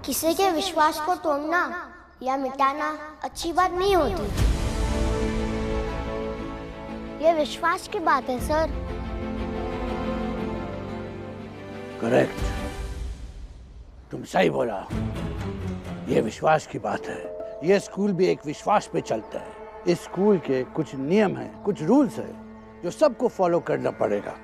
किसी के विश्वास को तोड़ना या मिटाना अच्छी बात नहीं होती। ये विश्वास की बात है सर। करेक्ट, तुम सही बोला। ये विश्वास की बात है। ये स्कूल भी एक विश्वास पे चलता है। इस स्कूल के कुछ नियम हैं, कुछ रूल्स हैं जो सबको फॉलो करना पड़ेगा।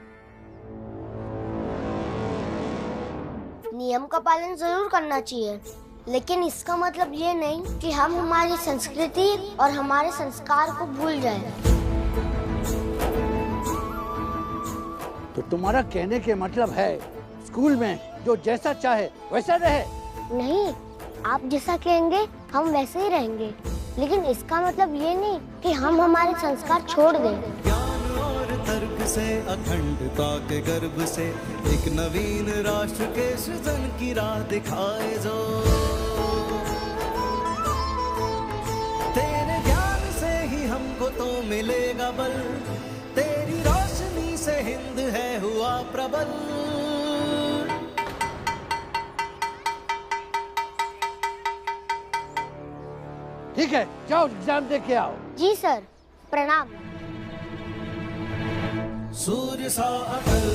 नियम का पालन जरूर करना चाहिए, लेकिन इसका मतलब ये नहीं कि हम हमारी संस्कृति और हमारे संस्कार को भूल जाएं। तो तुम्हारा कहने के मतलब है स्कूल में जो जैसा चाहे वैसा रहे? नहीं, आप जैसा कहेंगे हम वैसे ही रहेंगे, लेकिन इसका मतलब ये नहीं कि हम हमारे संस्कार छोड़ दें। ज्ञान और तर्क से अखंडता के गर्भ से एक नवीन राष्ट्र के सृजन की राह दिखाए जो। तेरे ज्ञान से ही हमको तो मिलेगा बल, तेरी रोशनी से हिंद है हुआ प्रबल। ठीक है, जाओ एग्जाम दे के आओ। जी सर, प्रणाम। सूर्य सा अटल,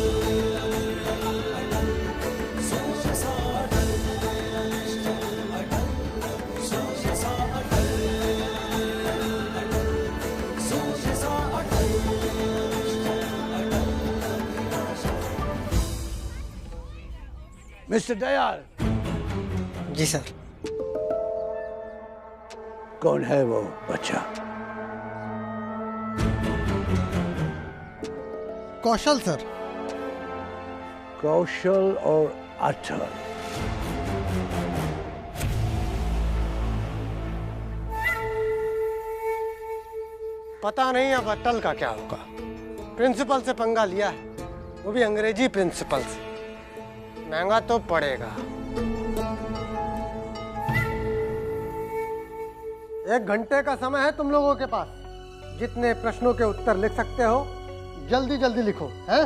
सूर्य सा अटल, सूर्य सा अटल, सूर्य सा अटल। मिस्टर दयाल। जी सर। कौन है वो बच्चा? कौशल सर। कौशल और अटल। पता नहीं अब अटल का क्या होगा। प्रिंसिपल से पंगा लिया है, वो भी अंग्रेजी प्रिंसिपल से। महंगा तो पड़ेगा। 1 घंटे का समय है तुम लोगों के पास। जितने प्रश्नों के उत्तर लिख सकते हो जल्दी जल्दी लिखो, हैं?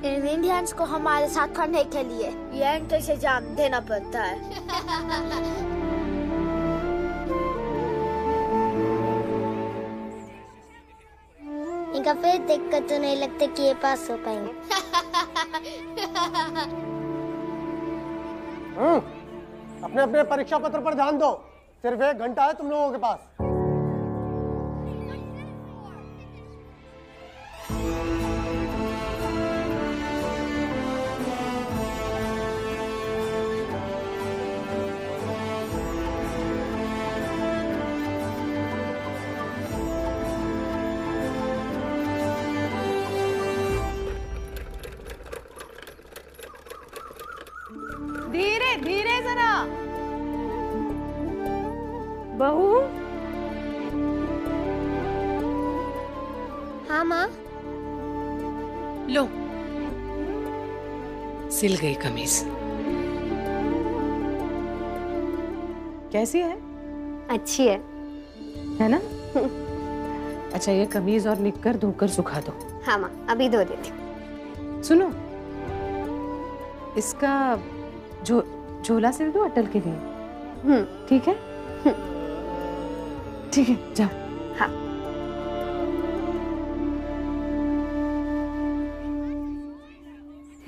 इन इंडियंस को हमारे साथ करने के लिए ये एंट्रेंस एग्जाम देना पड़ता है। इनका फेस देखकर तो नहीं लगता कि ये पास हो पाएंगे। अपने अपने परीक्षा पत्र पर ध्यान दो। सिर्फ 1 घंटा है तुम लोगों के पास। धीरे धीरे जरा। बहू। हाँ माँ। लो, सिल गई कमीज। कैसी है? अच्छी है ना? अच्छा, ये कमीज और निक्कर धोकर सुखा दो। हाँ माँ, अभी धो देती हूँ। सुनो, इसका झोला सिल दो अटल के लिए। ठीक है? ठीक है, जाओ। हाँ।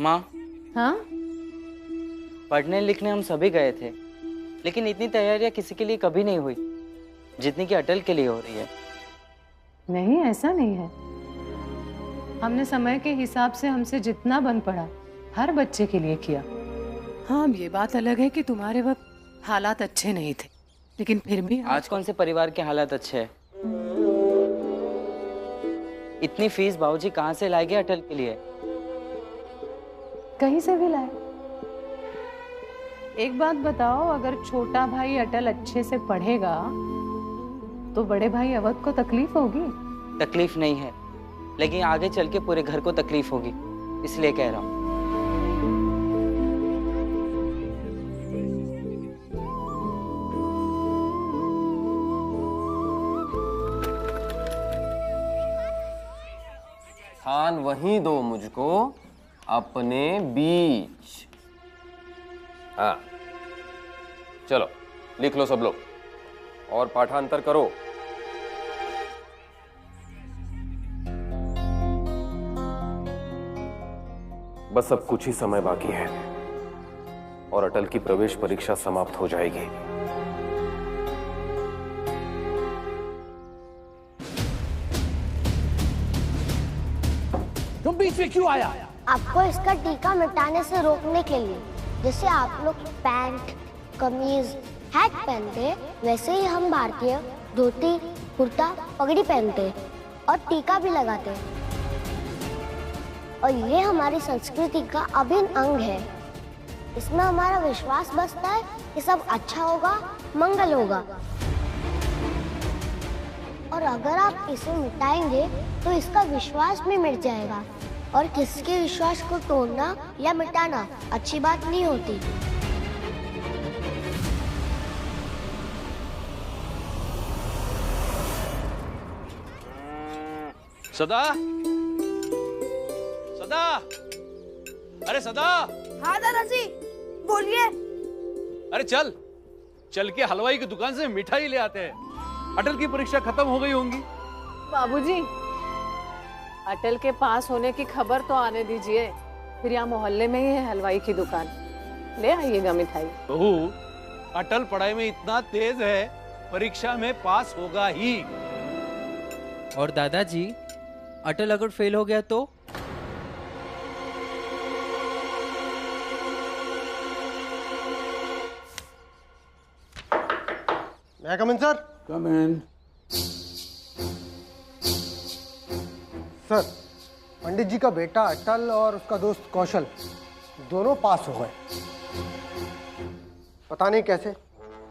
माँ। हाँ? पढ़ने लिखने हम सभी गए थे, लेकिन इतनी तैयारियां किसी के लिए कभी नहीं हुई जितनी कि अटल के लिए हो रही है। नहीं, ऐसा नहीं है। हमने समय के हिसाब से हमसे जितना बन पड़ा हर बच्चे के लिए किया। हाँ, ये बात अलग है कि तुम्हारे वक्त हालात अच्छे नहीं थे, लेकिन फिर भी आज कौन से परिवार के हालात अच्छे हैं? इतनी फीस बाबूजी कहाँ से लाएंगे अटल के लिए? कहीं से भी लाए। एक बात बताओ, अगर छोटा भाई अटल अच्छे से पढ़ेगा तो बड़े भाई अवध को तकलीफ होगी? तकलीफ नहीं है, लेकिन आगे चल के पूरे घर को तकलीफ होगी, इसलिए कह रहा हूँ। स्थान वहीं दो मुझको, अपने बीच। हाँ, चलो लिख लो सब लोग और पाठांतर करो। बस अब कुछ ही समय बाकी है और अटल की प्रवेश परीक्षा समाप्त हो जाएगी। तुम बीच में क्यों आया? आपको इसका टीका मिटाने से रोकने के लिए। जैसे आप लोग पैंट, कमीज, हैट पहनते, वैसे ही हम भारतीय धोती, कुर्ता, पगड़ी पहनते और टीका भी लगाते। और ये हमारी संस्कृति का अभिन्न अंग है। इसमें हमारा विश्वास बसता है कि सब अच्छा होगा, मंगल होगा। और अगर आप इसे मिटाएंगे तो इसका विश्वास भी मिट जाएगा। और किसी के विश्वास को तोड़ना या मिटाना अच्छी बात नहीं होती। सदा, सदा, अरे सदा। हाँ दादाजी, बोलिए। अरे चल, चल के हलवाई की दुकान से मिठाई ले आते हैं। अटल की परीक्षा खत्म हो गई होंगी। बाबूजी, अटल के पास होने की खबर तो आने दीजिए। फिर यहाँ मोहल्ले में ही है हलवाई की दुकान, ले आइएगा मिठाई। बहू, अटल पढ़ाई में इतना तेज है, परीक्षा में पास होगा ही। और दादाजी, अटल अगर फेल हो गया तो? मैं कम इन सर? कम इन। सर, पंडित जी का बेटा अटल और उसका दोस्त कौशल दोनों पास हो गए। पता नहीं कैसे,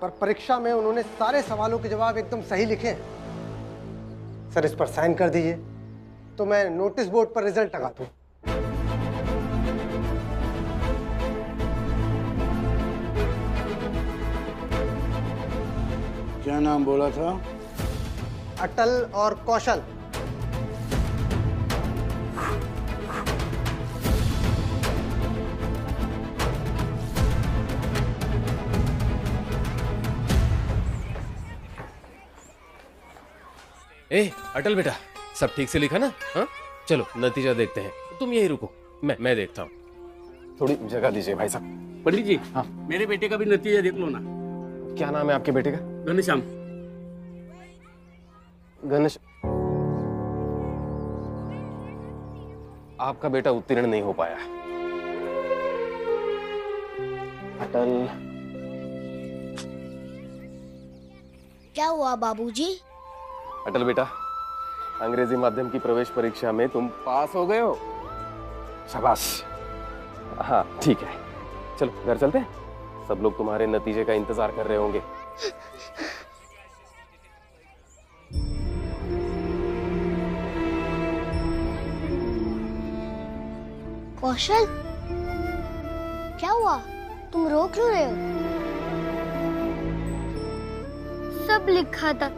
पर परीक्षा में उन्होंने सारे सवालों के जवाब एकदम सही लिखे हैं। सर, इस पर साइन कर दीजिए तो मैं नोटिस बोर्ड पर रिजल्ट लगा दूं। क्या नाम बोला था? अटल और कौशल। ए अटल बेटा, सब ठीक से लिखा ना? हाँ, चलो नतीजा देखते हैं। तुम यही रुको, मैं देखता हूँ। थोड़ी जगह दीजिए भाई साहब। पंडित जी, हाँ, मेरे बेटे का भी नतीजा देख लो ना। क्या नाम है आपके बेटे का? घनश्याम। गणेश, आपका बेटा उत्तीर्ण नहीं हो पाया। अटल, क्या हुआ बाबूजी? अटल बेटा, अंग्रेजी माध्यम की प्रवेश परीक्षा में तुम पास हो गए हो। शाबाश। हाँ ठीक है, चलो घर चलते हैं। सब लोग तुम्हारे नतीजे का इंतजार कर रहे होंगे। कौशल, क्या हुआ? तुम रो क्यों रहे हो? सब लिखा था,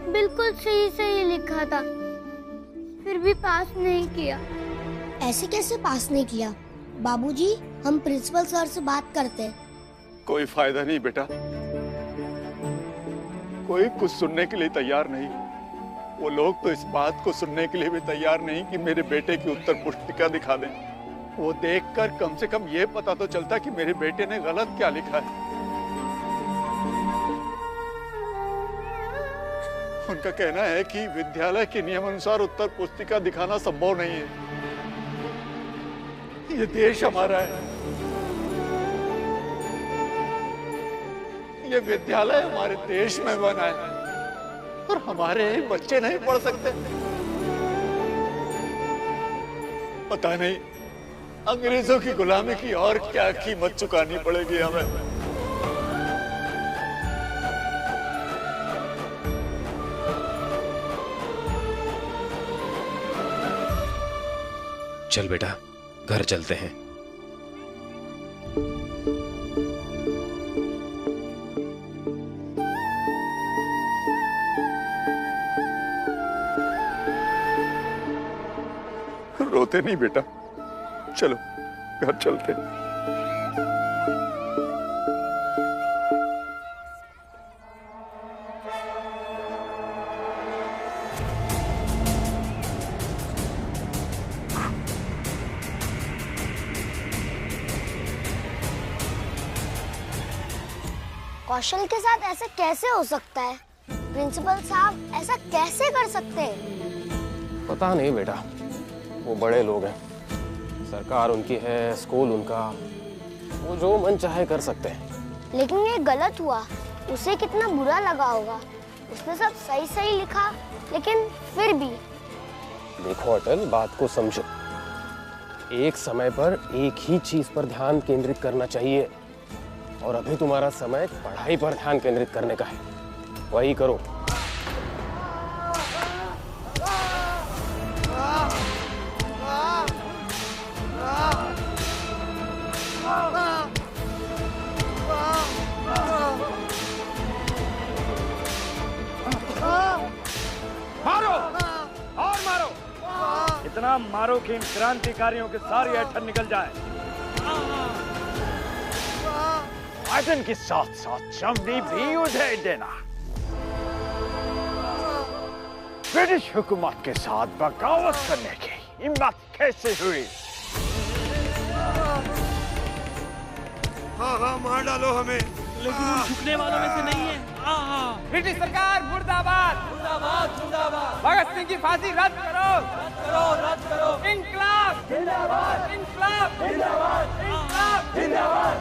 बिल्कुल सही सही लिखा था, फिर भी पास नहीं किया। ऐसे कैसे पास नहीं किया? बाबूजी, हम प्रिंसिपल सर से बात करते हैं। कोई फायदा नहीं बेटा, कोई कुछ सुनने के लिए तैयार नहीं। वो लोग तो इस बात को सुनने के लिए भी तैयार नहीं कि मेरे बेटे की उत्तर पुस्तिका दिखा दें। वो देखकर कम से कम ये पता तो चलता कि मेरे बेटे ने गलत क्या लिखा है। उनका कहना है कि विद्यालय के नियम अनुसार उत्तर पुस्तिका दिखाना संभव नहीं है। ये देश हमारा है, ये विद्यालय हमारे देश में बना है और हमारे बच्चे नहीं पढ़ सकते। पता नहीं अंग्रेजों की गुलामी की और क्या कीमत चुकानी पड़ेगी हमें। चल बेटा, घर चलते हैं। रोते नहीं बेटा, चलो घर चलते। कौशल के साथ ऐसा कैसे हो सकता है? प्रिंसिपल साहब ऐसा कैसे कर सकते हैं? पता नहीं बेटा, वो बड़े लोग हैं, सरकार उनकी है, स्कूल उनका, वो जो मन चाहे कर सकते हैं। लेकिन ये गलत हुआ, उसे कितना बुरा लगा होगा। उसने सब सही सही लिखा, लेकिन फिर भी। देखो अटल, बात को समझो। एक समय पर एक ही चीज पर ध्यान केंद्रित करना चाहिए, और अभी तुम्हारा समय पढ़ाई पर ध्यान केंद्रित करने का है, वही करो। मारो और मारो, इतना मारो कि इन क्रांतिकारियों के सारी ऐठन निकल जाए। ऐठन के साथ साथ चमड़ी भी उधेड़ देना। ब्रिटिश हुकूमत के साथ बगावत करने की हिम्मत कैसे हुई? हाँ हाँ मार डालो हमें, लेकिन हम झुकने वालों में से नहीं है। ब्रिटिश सरकार मुर्दाबाद, मुर्दाबाद, मुर्दाबाद। भगत सिंह की फांसी रद्द करो, रद्द करो, रद्द करो। इंकलाब जिंदाबाद, इंकलाब जिंदाबाद, इंकलाब जिंदाबाद।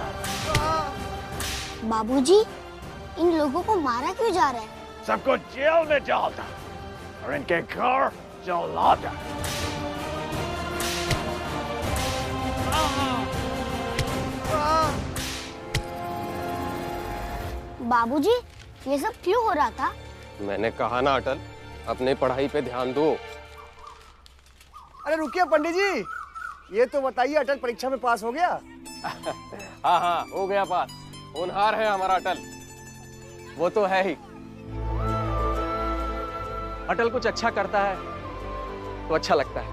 बाबूजी, इन लोगों को मारा क्यों जा रहा है? सबको जेल में डाल दो और इनके घर जला दो। बाबूजी, ये सब क्यों हो रहा था? मैंने कहा ना अटल, अपने पढ़ाई पे ध्यान दो। अरे रुकिए पंडित जी, ये तो बताइए अटल परीक्षा में पास हो गया? हाँ हाँ हो गया पास। होनहार है हमारा अटल, वो तो है ही। अटल कुछ अच्छा करता है तो अच्छा लगता है।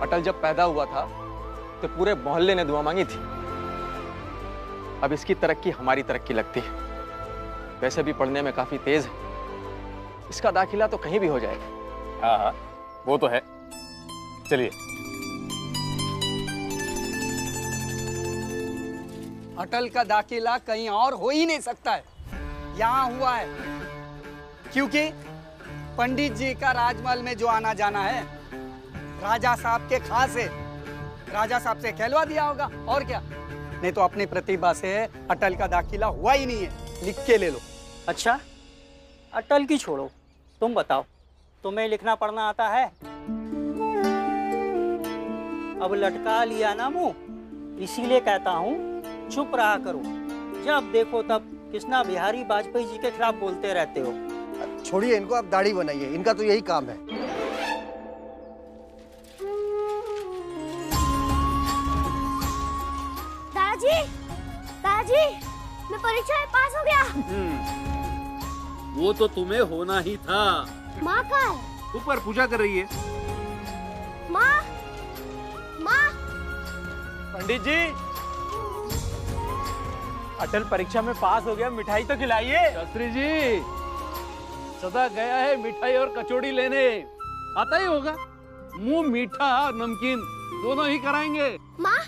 अटल जब पैदा हुआ था तो पूरे मोहल्ले ने दुआ मांगी थी। अब इसकी तरक्की हमारी तरक्की लगती है। वैसे भी पढ़ने में काफी तेज है, इसका दाखिला तो कहीं भी हो जाएगा। हाँ हाँ वो तो है। चलिए। अटल का दाखिला कहीं और हो ही नहीं सकता है, यहाँ हुआ है। क्योंकि पंडित जी का राजमहल में जो आना जाना है, राजा साहब के खास है। राजा साहब से कहलवा दिया होगा, और क्या। नहीं तो अपनी प्रतिभा से अटल का दाखिला हुआ ही नहीं है। लिख के ले लो। अच्छा, अटल की छोड़ो, तुम बताओ, तुम्हें लिखना पढ़ना आता है? अब लटका लिया ना मुंह, इसीलिए कहता हूँ चुप रहा करो। जब देखो तब कृष्णा बिहारी वाजपेयी जी के खिलाफ बोलते रहते हो। छोड़िए इनको, आप दाढ़ी बनाइए, इनका तो यही काम है। दादाजी, दादाजी, मैं परीक्षा में पास हो गया। वो तो तुम्हें होना ही था। माँ कहाँ है? ऊपर पूजा कर रही है। माँ, माँ। पंडित जी, अटल परीक्षा में पास हो गया, मिठाई तो खिलाइए। शास्त्री जी, सदा गया है मिठाई और कचौड़ी लेने, आता ही होगा। मुंह मीठा और नमकीन दोनों ही कराएंगे। माँ,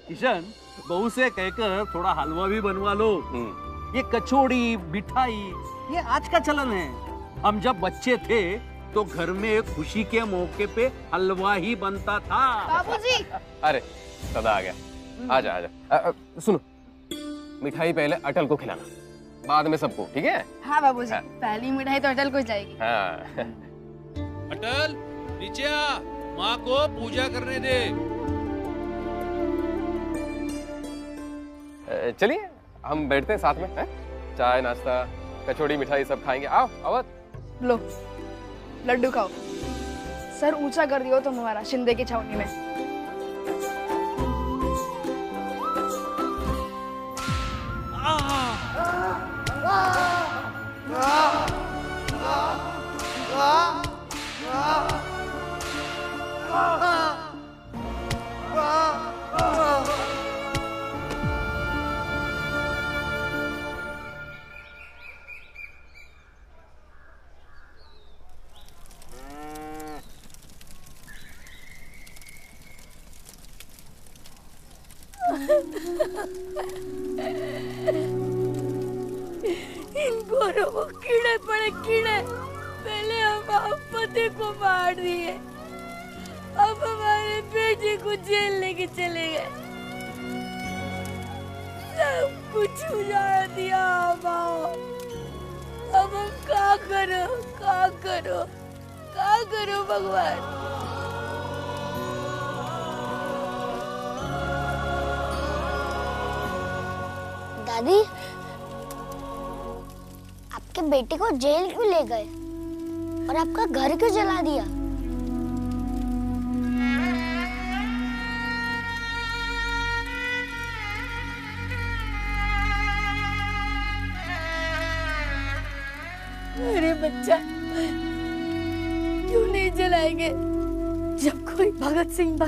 किशन, बहू से कहकर थोड़ा हलवा भी बनवा लो। ये कचौड़ी मिठाई ये आज का चलन है। हम जब बच्चे थे तो घर में खुशी के मौके पे हलवा ही बनता था। बाबूजी। अरे सदा आ गया, आजा आजा। सुनो, मिठाई पहले अटल को खिलाना, बाद में सबको, ठीक है? हाँ बाबूजी, हाँ। पहली मिठाई तो अटल को जाएगी। हाँ। अटल नीचे आ, माँ को पूजा करने दे। चलिए हम बैठते हैं साथ में, है? चाय नाश्ता कचौड़ी मिठाई सब खाएंगे। आओ अवध। लो लड्डू खाओ। सर ऊंचा कर दियो तुम हमारा शिंदे की छावनी में। इन गोरों को कीड़े पड़े कीड़े। पहले हम पति को मार दिए, अब हमारे बेटे को जेल लेके चले गए। सब कुछ उजाड़ दिया माँ। अब हम क्या करो भगवान। दादी, आपके बेटे को जेल क्यों ले गए और आपका घर क्यों जला दिया? अरे बच्चा, क्यों नहीं जलाएंगे? जब कोई भगत सिंह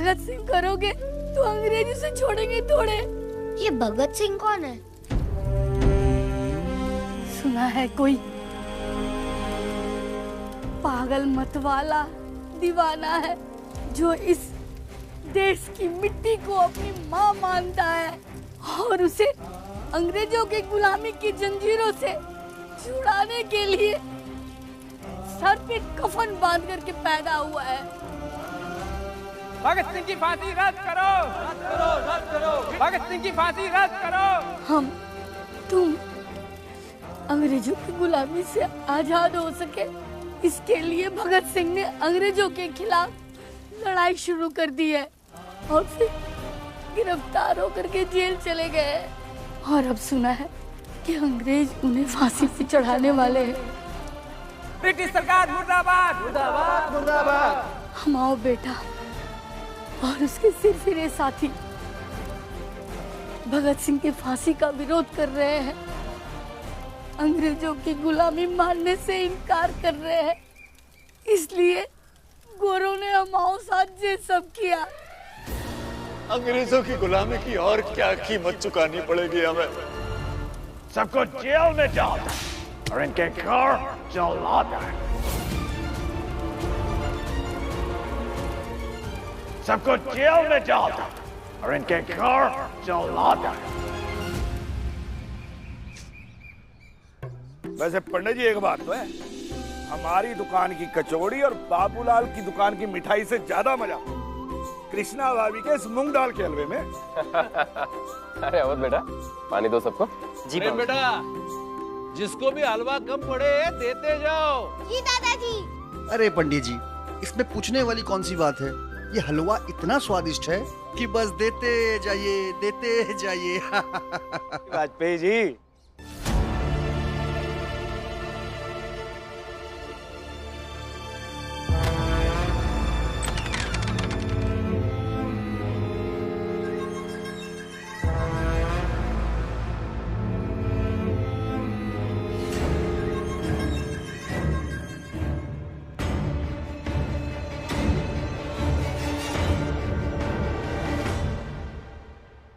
करोगे तो अंग्रेजी से छोड़ेंगे थोड़े। ये भगत सिंह कौन है? सुना है कोई पागल मतवाला दीवाना है जो इस देश की मिट्टी को अपनी माँ मानता है और उसे अंग्रेजों की गुलामी की जंजीरों से छुड़ाने के लिए सर पे कफन बांध करके पैदा हुआ है। भगत सिंह की फांसी रद्द करो, रद्द करो, रद्द करो। भगत सिंह की फांसी रद्द करो। तुम अंग्रेजों की गुलामी से आजाद हो सके, इसके लिए भगत सिंह ने अंग्रेजों के खिलाफ लड़ाई शुरू कर दी है और फिर गिरफ्तार होकर के जेल चले गए। और अब सुना है कि अंग्रेज उन्हें फांसी पे चढ़ाने वाले हैं। ब्रिटिश सरकार मुर्दाबाद, मुर्दाबाद, मुर्दाबाद। हम आओ बेटा और उसके सिरफिरे साथी भगत सिंह के फांसी का विरोध कर रहे हैं, अंग्रेजों की गुलामी मानने से इनकार कर रहे हैं। इसलिए गोरों ने हमारे साथ ये सब किया। अंग्रेजों की गुलामी की और क्या कीमत चुकानी पड़ेगी हमें? सबको जेल में डाल और इनके घर जला दे। सबको जेल में डाल और इनके घर जला दे। वैसे पंडित जी एक बात तो है, हमारी दुकान की कचौड़ी और बाबूलाल की दुकान की मिठाई से ज्यादा मजा कृष्णा भाभी के इस मूंग दाल के हलवे में। अरे अवध बेटा, पानी दो सबको। जी बेटा, जिसको भी हलवा कम पड़े देते जाओ। जी दादाजी। अरे पंडित जी, इसमें पूछने वाली कौन सी बात है? ये हलवा इतना स्वादिष्ट है कि बस देते जाइए, देते जाइए। वाजपेयी जी,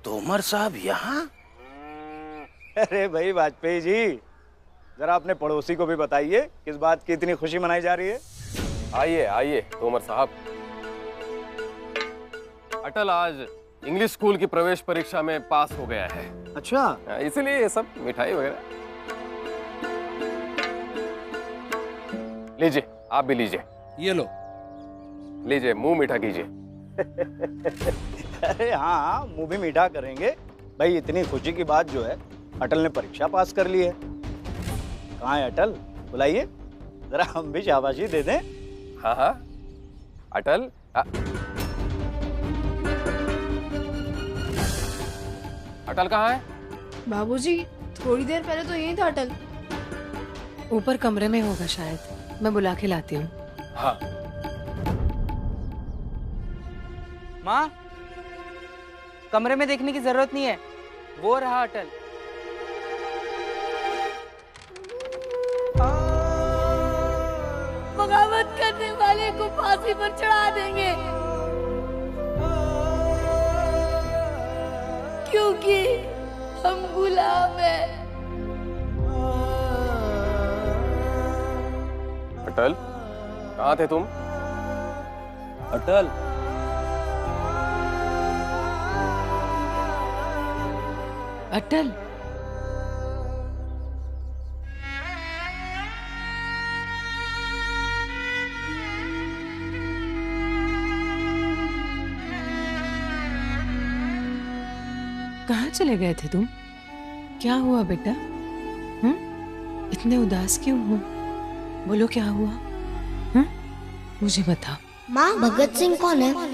तोमर साहब यहाँ? अरे भाई वाजपेयी जी, जरा अपने पड़ोसी को भी बताइए किस बात की इतनी खुशी मनाई जा रही है। आइए आइए तोमर साहब। अटल आज इंग्लिश स्कूल की प्रवेश परीक्षा में पास हो गया है। अच्छा, इसीलिए ये सब मिठाई वगैरह। लीजिए, आप भी लीजिए। ये लो, लीजिए, मुंह मीठा कीजिए। अरे हाँ, मुंह भी मीठा करेंगे भाई। इतनी खुशी की बात जो है, अटल ने परीक्षा पास कर ली है। कहाँ है अटल? बुलाइए, जरा हम भी शाबाशी दे दें। हाँ हाँ, अटल। अटल कहाँ है? बाबूजी, थोड़ी देर पहले तो यही था अटल। ऊपर कमरे में होगा शायद, मैं बुला के लाती हूँ। हाँ। माँ, कमरे में देखने की जरूरत नहीं है, वो रहा अटल। बगावत करने वाले को फांसी पर चढ़ा देंगे, क्योंकि हम गुलाम हैं। अटल, कहाँ थे तुम? अटल, अटल, कहाँ चले गए थे तुम? क्या हुआ बेटा? इतने उदास क्यों हो? बोलो क्या हुआ? मुझे बताओ। माँ, भगत सिंह कौन है? माँ,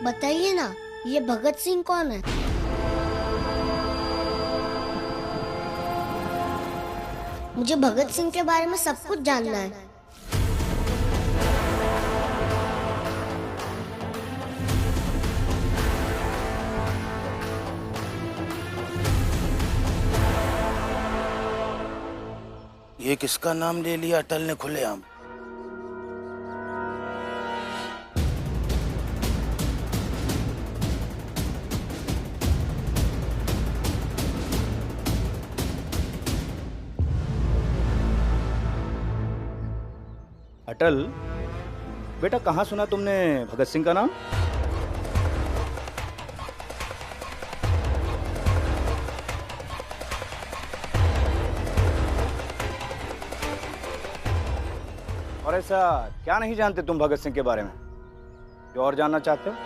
बताइए ना, ये भगत सिंह कौन है? मुझे भगत सिंह के बारे में सब कुछ जानना है। ये किसका नाम ले लिया अटल ने खुलेआम? अटल बेटा, कहाँ सुना तुमने भगत सिंह का नाम? और ऐसा क्या नहीं जानते तुम भगत सिंह के बारे में जो और जानना चाहते हो?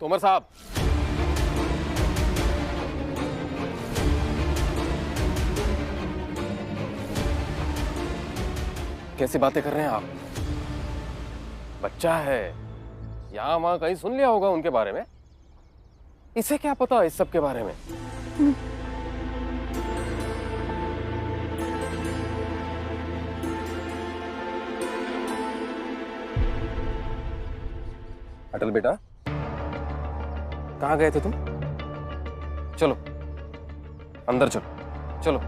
तोमर साहब, कैसी बातें कर रहे हैं आप? बच्चा है, यहाँ वहां कहीं सुन लिया होगा उनके बारे में। इसे क्या पता इस सब के बारे में? अटल बेटा, कहाँ गए थे तुम? चलो अंदर चलो, चलो।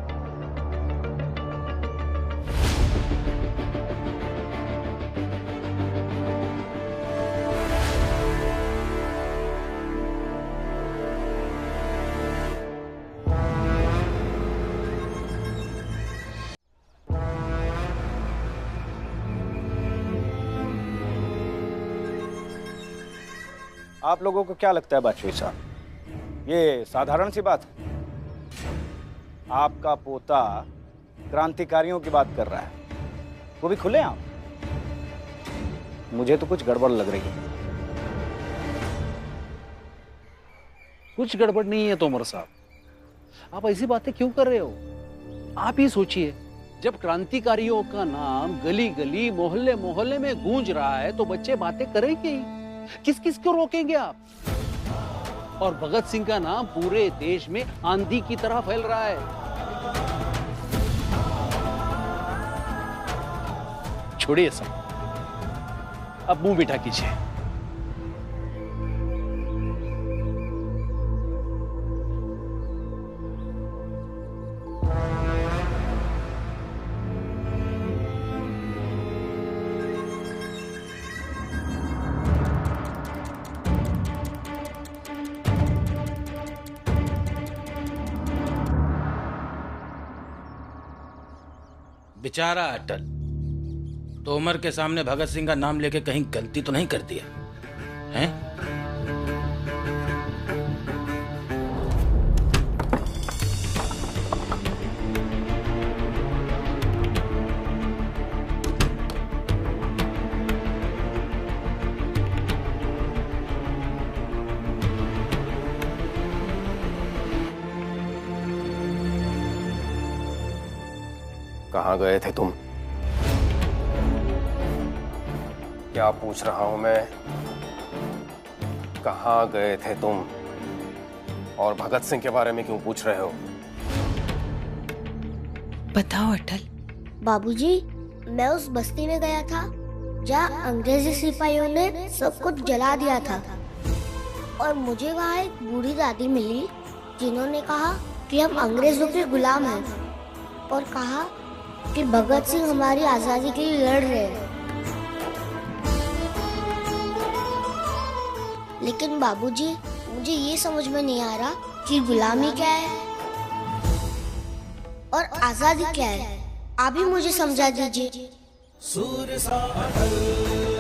आप लोगों को क्या लगता है बादशाह साहब, ये साधारण सी बात है? आपका पोता क्रांतिकारियों की बात कर रहा है, वो भी खुलेआम। मुझे तो कुछ गड़बड़ लग रही है। कुछ गड़बड़ नहीं है तोमर साहब, आप ऐसी बातें क्यों कर रहे हो? आप ही सोचिए, जब क्रांतिकारियों का नाम गली गली मोहल्ले मोहल्ले में गूंज रहा है तो बच्चे बातें करेंगे ही। किस किस को रोकेंगे आप? और भगत सिंह का नाम पूरे देश में आंधी की तरह फैल रहा है। छोड़िए सब, अब मुंह मीठा कीजिए। बेचारा अटल, तोमर के सामने भगत सिंह का नाम लेके कहीं गलती तो नहीं कर दिया हैं? कहाँ गए थे तुम? क्या पूछ रहा हूं मैं? कहाँ गए थे तुम? और भगत सिंह के बारे में क्यों पूछ रहे हो? बताओ अटल। बाबूजी, मैं उस बस्ती में गया था जहाँ अंग्रेजी सिपाहियों ने सब कुछ जला दिया था, और मुझे वहाँ एक बूढ़ी दादी मिली जिन्होंने कहा कि हम अंग्रेजों के गुलाम हैं, और कहा कि भगत सिंह हमारी आजादी के लिए लड़ रहे हैं। लेकिन बाबूजी, मुझे ये समझ में नहीं आ रहा कि गुलामी क्या है और आजादी क्या है। आप ही मुझे समझा दीजिए। सूर्य सा अटल